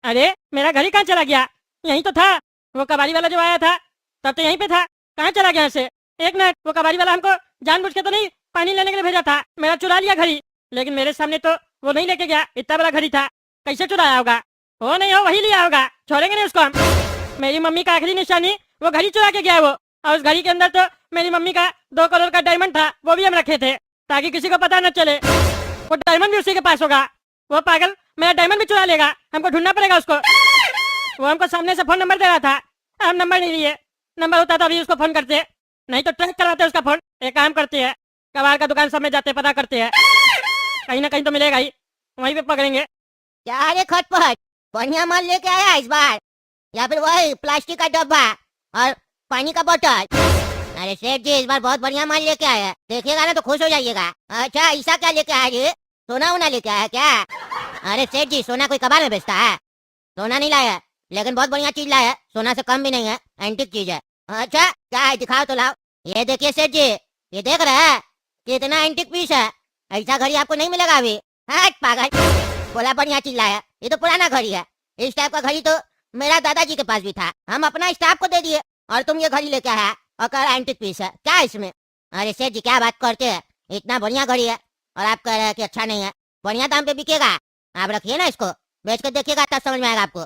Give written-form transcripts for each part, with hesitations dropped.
अरे मेरा घर ही कहाँ चला गया? यहीं तो था। वो कबाड़ी वाला जो आया था तब तो यहीं पे था। कहाँ चला गया ऐसे? एक मिनट, वो कबाड़ी वाला हमको जानबूझ के तो नहीं पानी लेने के लिए भेजा था? मेरा चुरा लिया घड़ी, लेकिन मेरे सामने तो वो नहीं लेके गया। इतना बड़ा घड़ी था, कैसे चुराया होगा? हो नहीं हो वही लिया होगा, छोड़ेंगे नहीं उसको हम। मेरी मम्मी का आखिरी निशानी वो घड़ी चुरा के गया है वो। और उस घड़ी के अंदर तो मेरी मम्मी का 2 करोड़ का डायमंड था, वो भी हम रखे थे ताकि किसी को पता न चले। वो डायमंड भी उसी के पास होगा। वो पागल मेरा डायमंड भी चुरा लेगा, हमको ढूंढना पड़ेगा उसको। वो हमको सामने से फोन नंबर दे रहा था, हम नंबर नहीं लिए। नंबर होता तो अभी उसको फोन करते, नहीं तो ट्रैक करवाते उसका फोन। एक काम करते हैं, कबाड़ का दुकान सब में जाते पता करते हैं, कहीं ना कहीं तो मिलेगा ही, वहीं पे पकड़ेंगे। क्या रे खटपट, बढ़िया माल लेके आया इस बार, या फिर वही प्लास्टिक का डब्बा और पानी का बोतल? अरे सेठ जी, इस बार बहुत बढ़िया माल लेके आया है, देखिएगा ना तो खुश हो जाइएगा। अच्छा, ऐसा क्या लेके आया जी? सोना वोना लेके आया क्या? अरे सेठ जी, सोना कोई कबाड़ में बेचता है? सोना नहीं लाया, लेकिन बहुत बढ़िया चीज लाया है, सोना से कम भी नहीं है, एंटीक चीज है। अच्छा क्या है, दिखाओ तो लाओ। ये देखिए सेठ जी, ये देख रहे हैं कितना एंटीक पीस है? ऐसा घड़ी आपको नहीं मिलेगा अभी। हट पागल, बोला बढ़िया चीज लाया, ये तो पुराना घड़ी है। इस टाइप का घड़ी तो मेरा दादाजी के पास भी था, हम अपना स्टाफ को दे दिए, और तुम ये घड़ी लेके आया और कह रहा एंटीक पीस है, क्या है इसमें? अरे सेठ जी, क्या बात करते हैं, इतना बढ़िया घड़ी है और आप कह रहे हैं कि अच्छा नहीं है। बढ़िया दाम पे बिकेगा, आप रखिए ना इसको, बेच कर देखिएगा तब समझ में आएगा आपको।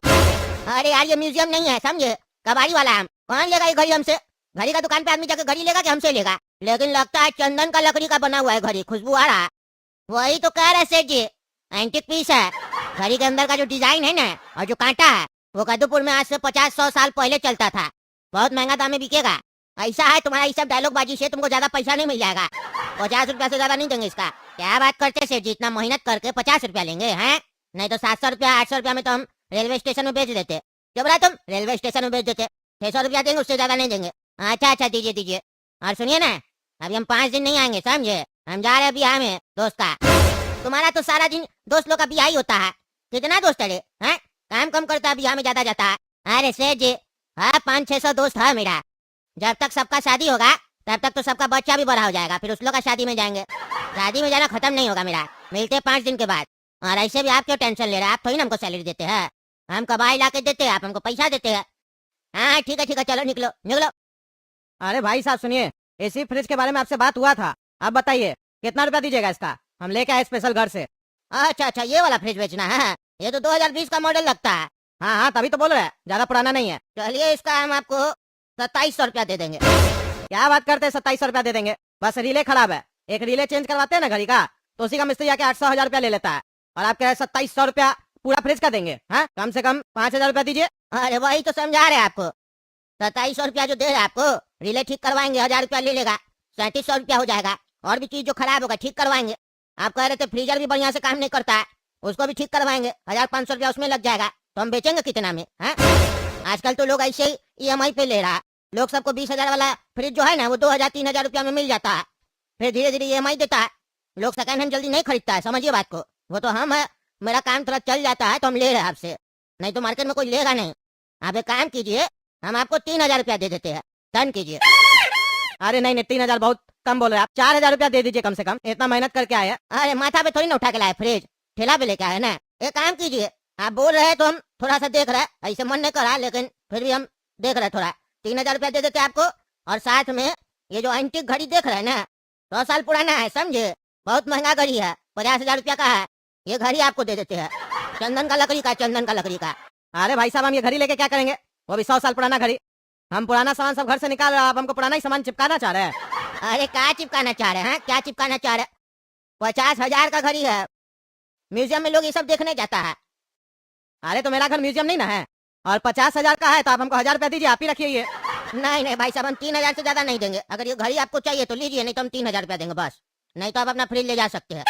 अरे यार, ये म्यूजियम नहीं है समझे, कबाड़ी वाला हम, कौन लेगा ये घड़ी हमसे? घड़ी का दुकान पे आदमी जाकर घड़ी लेगा कि हमसे लेगा? लेकिन लगता है चंदन का लकड़ी का बना हुआ है घड़ी, खुशबू आ रहा है। वही तो कह रहे सेठ जी, एंटीक पीस है। घड़ी के अंदर का जो डिजाइन है ना और जो कांटा है, वो कद्दूपुर में आज से 50-100 साल पहले चलता था, बहुत महंगा दाम में बिकेगा। ऐसा है, तुम्हारा ये सब डायलॉग बाजी से तुमको ज्यादा पैसा नहीं मिल जाएगा, 50 रुपया से ज्यादा नहीं देंगे इसका। क्या बात करते सेठ जी, इतना मेहनत करके 50 रुपया लेंगे हैं? नहीं तो 700 रुपया 800 रुपया में तो हम रेलवे स्टेशन में बेच देते। क्या बोला तुम? रेलवे स्टेशन में बेच देते। 600 रुपया देंगे, उससे ज्यादा नहीं देंगे। अच्छा अच्छा, दीजिए दीजिए। और सुनिए ना, अभी हम 5 दिन नहीं आएंगे समझे, हम जा रहे हैं बिहार में दोस्त का। तुम्हारा तो सारा दिन दोस्त लोग का बियाह ही होता है, कितना दोस्त है? हैं? काम कम करता है, बियाह में ज्यादा जाता है। अरे सेठ जी, हाँ 500-600 दोस्त है मेरा। जब तक सबका शादी होगा तब तक तो सबका बच्चा भी बड़ा हो जाएगा, फिर उस लोग का शादी में जाएंगे। शादी में जाना खत्म नहीं होगा मेरा, मिलते 5 दिन के बाद। और ऐसे भी आप क्यों टेंशन ले रहे हैं, आप थोड़ी ना हमको सैलरी देते हैं, हम कबाई ला के देते हैं, आप हमको पैसा देते हैं। हाँ ठीक है चलो निकलो निकलो। अरे भाई साहब सुनिए, एसी फ्रिज के बारे में आपसे बात हुआ था, आप बताइए कितना रुपया दीजिएगा इसका? हम लेके आए स्पेशल घर से। अच्छा अच्छा, ये वाला फ्रिज बेचना है? ये तो 2020 का मॉडल लगता है। हाँ हाँ, तभी तो बोल रहे हैं, ज्यादा पुराना नहीं है। चलिए, इसका हम आपको 2700 रुपया दे देंगे। क्या बात करते हैं, 2700 रुपया दे देंगे? बस रिले खराब है, एक रिले चेंज करवाते हैं ना घड़ी का, तो उसी का मिस्त्री आके 800-1000 रुपया ले लेता है, और आप कह रहे 2700 रुपया पूरा फ्रिज का देंगे? हाँ, कम से कम 5000 रुपया दीजिए। अरे वही तो समझा रहे हैं आपको, 2700 रुपया जो दे रहे हैं आपको, रिले ठीक करवाएंगे 1000 रुपया ले लेगा, 3700 रुपया हो जाएगा। और भी चीज जो खराब होगा ठीक करवाएंगे। आप कह रहे थे फ्रीजर भी बढ़िया से काम नहीं करता है, उसको भी ठीक करवाएंगे, 1500 रुपया उसमें लग जाएगा। तो हम बेचेंगे कितना में? है आजकल तो लोग ऐसे ही EMI पे ले रहा है, लोग सबको 20,000 वाला फ्रिज जो है ना वो 2000-3000 रुपया में मिल जाता है, फिर धीरे धीरे EMI देता है। लोग सेकंड हैंड जल्दी नहीं खरीदता है, समझिए बात को। वो तो हम है, मेरा काम थोड़ा चल जाता है तो हम ले रहे हैं आपसे, नहीं तो मार्केट में कोई लेगा नहीं। आप एक काम कीजिए, हम आपको 3000 रुपया दे देते हैं, डन कीजिए। अरे नहीं नहीं, 3000 बहुत कम बोल रहे हैं आप, 4000 रुपया दे दीजिए कम से कम, इतना मेहनत करके आए हैं। अरे माथा पे थोड़ी ना उठा के लाए फ्रिज, ठेला पे लेके आए ना। एक काम कीजिए, आप बोल रहे हैं तो हम थोड़ा सा देख रहे हैं, ऐसे मन नहीं कर रहा, लेकिन फिर भी हम देख रहे हैं थोड़ा, 3000 रुपया दे देते आपको। और साथ में ये जो एंटीक घड़ी देख रहे हैं ना, 100 साल पुराना है समझे, बहुत महंगा घड़ी है, 50,000 रुपया का है। ये घड़ी आपको दे देते हैं, चंदन का लकड़ी का, चंदन का लकड़ी का। अरे भाई साहब, हम ये घड़ी लेके क्या करेंगे, वो भी 100 साल पुराना घड़ी? हम पुराना सामान सब घर से निकाल रहे हैं, आप हमको पुराना ही सामान चिपकाना चाह रहे हैं? अरे क्या चिपकाना चाह रहे हैं, क्या चिपकाना चाह रहे? 50,000 का घड़ी है, म्यूजियम में लोग ये सब देखने जाता है। अरे तो मेरा घर म्यूजियम नहीं ना है, और 50,000 का है तो आप हमको 1000 रुपया दीजिए, आप ही रखिए ये। नहीं नहीं भाई साहब, हम 3000 से ज्यादा नहीं देंगे। अगर ये घड़ी आपको चाहिए तो लीजिए, नहीं तो हम 3000 रुपया देंगे बस, नहीं तो आप अपना फ्रिज ले जा सकते हैं।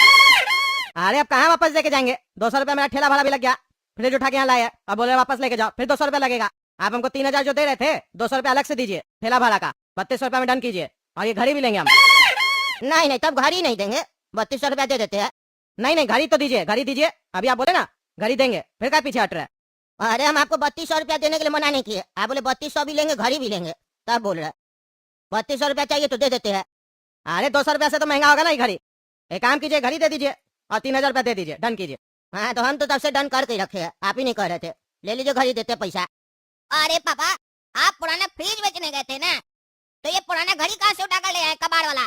अरे अब कहाँ वापस लेके जाएंगे, 200 रुपया मेरा ठेला भाड़ा भी लग गया, फ्रिज उठा के यहाँ लाया, अब बोले वापस लेके जाओ, फिर 200 रुपया लगेगा। आप हमको 3000 जो दे रहे थे, 200 रुपया अलग से दीजिए ठेला भाड़ा का, 3200 रुपया में डन कीजिए, और ये घड़ी भी लेंगे हम। नहीं नहीं, तब घड़ी नहीं देंगे, 3200 रुपया दे देते हैं। नहीं नहीं, घड़ी तो दीजिए, घड़ी दीजिए, अभी आप बोले ना घड़ी देंगे, फिर क्या पीछे हट रहे? अरे हम आपको 3200 रुपया देने के लिए मना नहीं किए, आप बोले 3200 भी लेंगे घड़ी भी लेंगे, तब बोल रहे 3200 रुपया चाहिए तो दे देते हैं। अरे 200 रुपया से तो महंगा होगा ना ये घड़ी, एक काम कीजिए घड़ी दे दीजिए और 3000 रुपया दे दीजिए, डन कीजिए। हाँ तो हम तो तब से डन करके ही रखे हैं, आप ही नहीं कह रहे थे, ले लीजिए घड़ी, देते पैसा। अरे पापा, आप पुराना फ्रिज बेचने गए थे ना, तो ये पुराना घड़ी कहाँ से उठा कर ले आए कबाड़ वाला?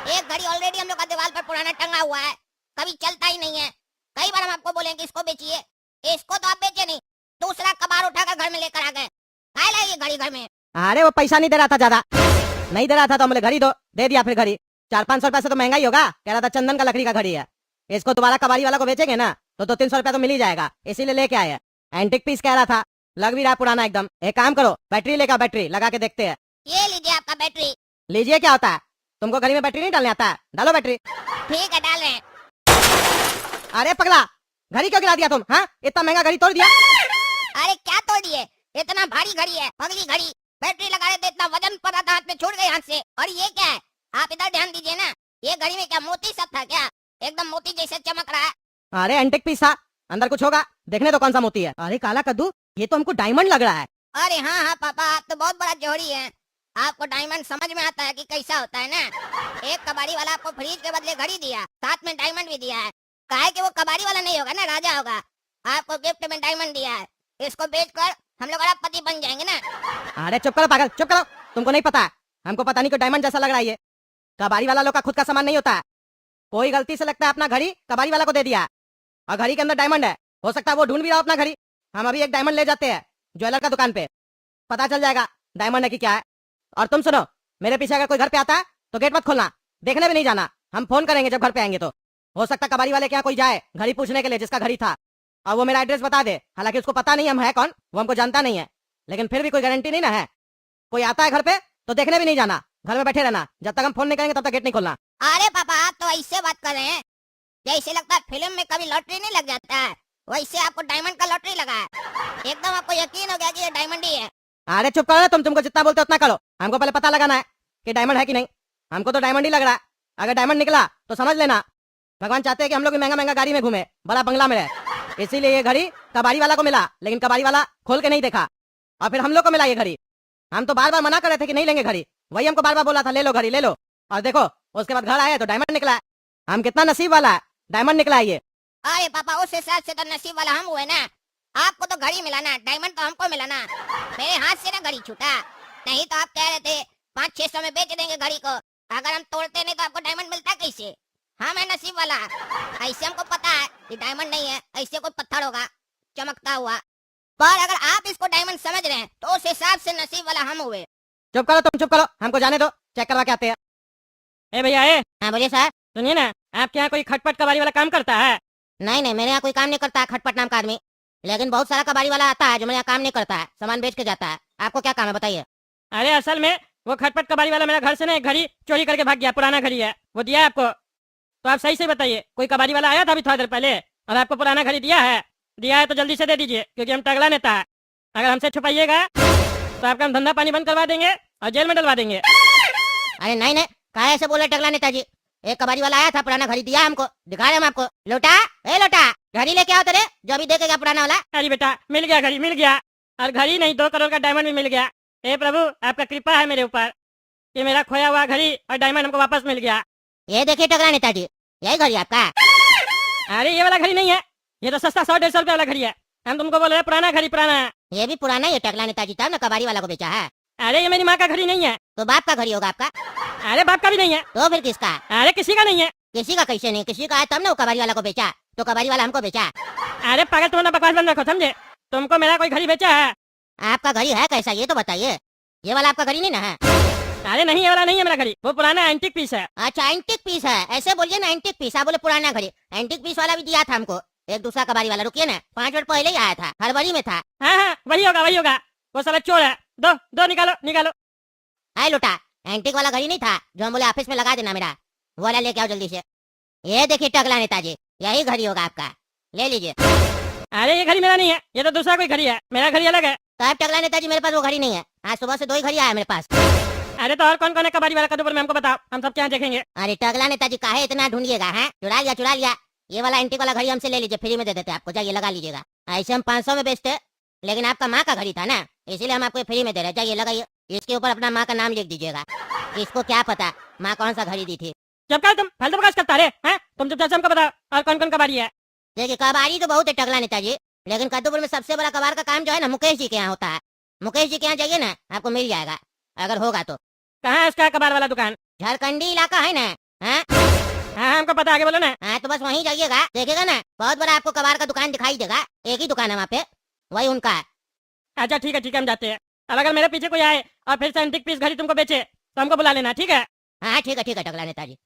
एक घड़ी ऑलरेडी हम लोग का दीवार पर पुराना टंगा हुआ है, कभी चलता ही नहीं है। कई बार हम आपको बोलेंगे इसको बेचिए, इसको तो आप बेचे नहीं, दूसरा कबाड़ उठाकर घर में लेकर आ गए। काहे लाए ये घड़ी घर में? अरे वो पैसा नहीं दे रहा था, ज्यादा नहीं दे रहा था तो बोले घड़ी दो, दे दिया। फिर घड़ी 400-500 रुपए से तो महंगा ही होगा, कह रहा था चंदन का लकड़ी का घड़ी है, इसको दोबारा कबाड़ी वाला को बेचेंगे ना तो 200-300 रुपया तो मिल ही जाएगा, इसीलिए लेके आए। एंटिक पीस कह रहा था, लग भी रहा पुराना एकदम। एक काम करो, बैटरी लेकर, बैटरी लगा के देखते हैं। ये लीजिए आपका बैटरी। लीजिए, क्या होता है? तुमको घड़ी में बैटरी नहीं डालने आता है? डालो बैटरी। ठीक है, डाल रहे हैं। अरे पगला, घड़ी क्यों गिरा दिया तुम? हाँ, इतना महंगा घड़ी तोड़ दिया। अरे क्या तोड़ दिए, इतना भारी घड़ी है, पगली घड़ी, बैटरी लगा रहे थे, इतना वजन पड़ा था हाथ में, छूट गई हाथ से। और ये क्या है, आप इधर ध्यान दीजिए ना, ये घड़ी में क्या मोती सब था क्या? एकदम मोती जैसे चमक रहा है। अरे एंटिक पीस था, अंदर कुछ होगा, देखने तो कौन सा मोती है। अरे काला कद्दू, ये तो हमको डायमंड लग रहा है। अरे हाँ हाँ पापा, आप तो बहुत बड़ा जोहरी हैं, आपको डायमंड समझ में आता है कि कैसा होता है ना। एक कबाड़ी वाला आपको फ्रिज के बदले घड़ी दिया, साथ में डायमंड भी दिया है। काहे कि वो कबाड़ी वाला नहीं होगा ना, राजा होगा, आपको गिफ्ट में डायमंड दिया है। इसको बेचकर हम लोग अरबपति बन जाएंगे ना। अरे चुप करो पागल, चुप करो, तुमको नहीं पता है, हमको पता नहीं क्यों डायमंड जैसा लग रहा है ये। कबाड़ी वाला लोग का खुद का सामान नहीं होता है, कोई गलती से लगता है अपना घड़ी कबाड़ी वाला को दे दिया और घड़ी के अंदर डायमंड है। हो सकता है वो ढूंढ भी रहा हो अपना घड़ी। हम अभी एक डायमंड ले जाते हैं ज्वेलर का दुकान पे, पता चल जाएगा डायमंड है कि क्या है। और तुम सुनो, मेरे पीछे अगर कोई घर पे आता है तो गेट मत खोलना, देखने भी नहीं जाना, हम फोन करेंगे जब घर पे आएंगे तो। हो सकता है कबाड़ी वाले के यहाँ कोई जाए घड़ी पूछने के लिए जिसका घड़ी था, और वो मेरा एड्रेस बता दे। हालांकि उसको पता नहीं हम है कौन, वो हमको जानता नहीं है, लेकिन फिर भी कोई गारंटी नहीं ना है। कोई आता है घर पे तो देखने भी नहीं जाना, घर में बैठे रहना, जब तक हम फोन नहीं करेंगे तब तक गेट नहीं खोलना। अरे पापा, आप तो ऐसे बात कर रहे हैं जैसे लगता है फिल्म में कभी लॉटरी नहीं लग जाता है, वैसे आपको डायमंड का लॉटरी लगा है। एकदम आपको यकीन हो गया कि ये डायमंड ही है। अरे चुप करो, तुमको जितना बोलते उतना करो, हमको पहले पता लगाना है कि डायमंड है कि नहीं। हमको तो डायमंड ही लग रहा है, अगर डायमंड निकला तो समझ लेना भगवान चाहते हैं कि हम लोग भी महंगा महंगा गाड़ी में घूमे, बड़ा बंगला में रहे। इसीलिए ये घड़ी कबाड़ी वाला को मिला, लेकिन कबाड़ी वाला खोल के नहीं देखा, और फिर हम लोग को मिला ये घड़ी। हम तो बार बार मना कर रहे थे कि नहीं लेंगे घड़ी, वही हमको बार बार बोला था ले लो घड़ी ले लो, और देखो उसके बाद घर आया तो डायमंड निकला है। हम कितना नसीब वाला है, डायमंड निकला है ये। अरे पापा, उस हिसाब से तो नसीब वाला हम हुए ना, आपको तो घड़ी मिला ना, डायमंड तो हमको मिला ना। मेरे हाथ से ना घड़ी छूटा, नहीं तो आप कह रहे थे 500-600 में बेच देंगे घड़ी को, अगर हम तोड़ते नहीं तो आपको डायमंड मिलता कैसे? हाँ, मैं नसीब वाला, ऐसे हमको पता है कि डायमंड नहीं है, ऐसे कोई पत्थर होगा चमकता हुआ। पर अगर आप इसको डायमंड समझ रहे हैं तो उस हिसाब से नसीब वाला हम हुए। चुप करो तुम, चुप करो, हमको जाने दो, चेक करवा के आते हैं। ए भैया ए, हाँ बोलिए सर। सुनिए ना, आपके यहाँ कोई खटपट कबाड़ी वाला काम करता है? नहीं नहीं, मेरे यहाँ कोई काम नहीं करता है खटपट नाम का आदमी, लेकिन बहुत सारा कबाड़ी वाला आता है जो मेरे यहाँ काम नहीं करता है, सामान बेच के जाता है। आपको क्या काम है बताइए? अरे असल में वो खटपट कबाड़ी वाला मेरा घर से ना एक घड़ी चोरी करके भाग गया, पुराना घड़ी है, वो दिया है आपको, तो आप सही से बताइए, कोई कबाड़ी वाला आया था अभी थोड़ी देर पहले और आपको पुराना घड़ी दिया है? दिया है तो जल्दी से दे दीजिए, क्योंकि हम टगला नेता है, अगर हमसे छुपाइएगा तो आपका हम धंधा पानी बंद करवा देंगे और जेल में डलवा देंगे। अरे नहीं नहीं, काहे ऐसे बोले टगला नेताजी? एक कबाड़ी वाला आया था, पुराना घड़ी दिया हमको, दिखा रहे हम आपको। लोटा, ए लोटा, घड़ी लेके आओ तेरे, जो अभी देखेगा पुराना वाला। अरे बेटा, मिल गया घड़ी, मिल गया, और घड़ी नहीं 2 करोड़ का डायमंड भी मिल गया। हे प्रभु, आपका कृपा है मेरे ऊपर कि मेरा खोया हुआ घड़ी और डायमंड हमको वापस मिल गया। ये देखिए टगला नेताजी, यही घड़ी आपका? अरे ये वाला घड़ी नहीं है, ये तो सस्ता 100-150 रुपए वाला घड़ी है, हम तुमको बोल रहे हैं पुराना घड़ी पुराना है। ये भी पुराना ही है टगला नेताजी, तब ना कबाड़ी वाला को बेचा है। अरे ये मेरी माँ का घड़ी नहीं है। तो बाप का घड़ी होगा आपका? अरे बाप का भी नहीं है। तो फिर किसका? अरे किसी का नहीं है। किसी का कैसे नहीं, किसी का है तब ना वो कबाड़ी वाला को बेचा, तो कबाड़ी वाला हमको बेचा। अरे पागल, तुम ना बकवास बंद रखो, समझे? तुमको मेरा कोई घड़ी बेचा है? आपका घड़ी है कैसा ये तो बताइए, ये वाला आपका घड़ी नहीं ना है? अरे नहीं, ये वाला नहीं है मेरा घड़ी, वो पुराना एंटीक पीस है। अच्छा एंटिक पीस है, ऐसे बोलिए ना एंटिक पीस, आप बोले पुराना घड़ी। एंटिक पीस वाला भी दिया था हमको एक दूसरा कबाड़ी वाला, रुकिए ना, 5 मिनट पहले ही आया था, हड़बड़ी में था। हाँ हाँ, वही होगा वही होगा, वो साला चोर है। दो दो, निकालो निकालो। है लोटा, एंटिक वाला घड़ी नहीं था जो हम बोले ऑफिस में लगा देना मेरा, वो वाला लेके आओ जल्दी से। ये देखिए टगला नेताजी, यही घड़ी होगा आपका, ले लीजिए। अरे ये घड़ी मेरा नहीं है, ये तो दूसरा कोई घड़ी है, मेरा घड़ी अलग है। तो आप टगला नेताजी, मेरे पास वो घड़ी नहीं है, आज सुबह से 2 ही घड़ी आया मेरे पास। अरे तो और कौन कौन है कबाड़ी वाला कदूपर में, हमको बताओ, हम सब क्या देखेंगे। अरे टगला नेताजी काहे इतना ढूंढिएगा, है चुरा लिया चुरा लिया। ये वाला एंटिक वाला घड़ी हमसे ले लीजिए, फ्री में दे देते आपको, जाइए लगा लीजिएगा। ऐसे हम 500 में बेचते, लेकिन आपका माँ का घड़ी था ना, इसीलिए हम आपको फ्री में दे रहे, जाइए लगाइए। इसके ऊपर अपना माँ का नाम लिख दीजिएगा, इसको क्या पता माँ कौन सा घड़ी दी थी। जब कहा तुम फालतू बकवास करता रहे हैं, तुम चुपचाप से हमको बताओ और कौन कौन कबाड़ी है। देखिए कबाड़ी तो बहुत है टगला नेताजी, लेकिन कद्दूपुर में सबसे बड़ा कबाड़ का काम जो है ना मुकेश जी के यहाँ होता है। मुकेश जी के यहाँ जाइए ना, आपको मिल जाएगा अगर होगा तो। कहाँ है उसका कबाड़ वाला दुकान? झारखंडी इलाका है ना। हाँ हाँ हमको पता, आगे बोलो ना। हाँ, तो बस वहीं जाइएगा, देखिएगा ना बहुत बड़ा आपको कबाड़ का दुकान दिखाई देगा। एक ही दुकान है वहाँ पे, वही उनका है। अच्छा ठीक है हम जाते हैं। अब अगर मेरे पीछे कोई आए और फिर से एंटीक पीस घड़ी तुमको बेचे तो हमको बुला लेना, ठीक है? हाँ ठीक है टकला नेताजी।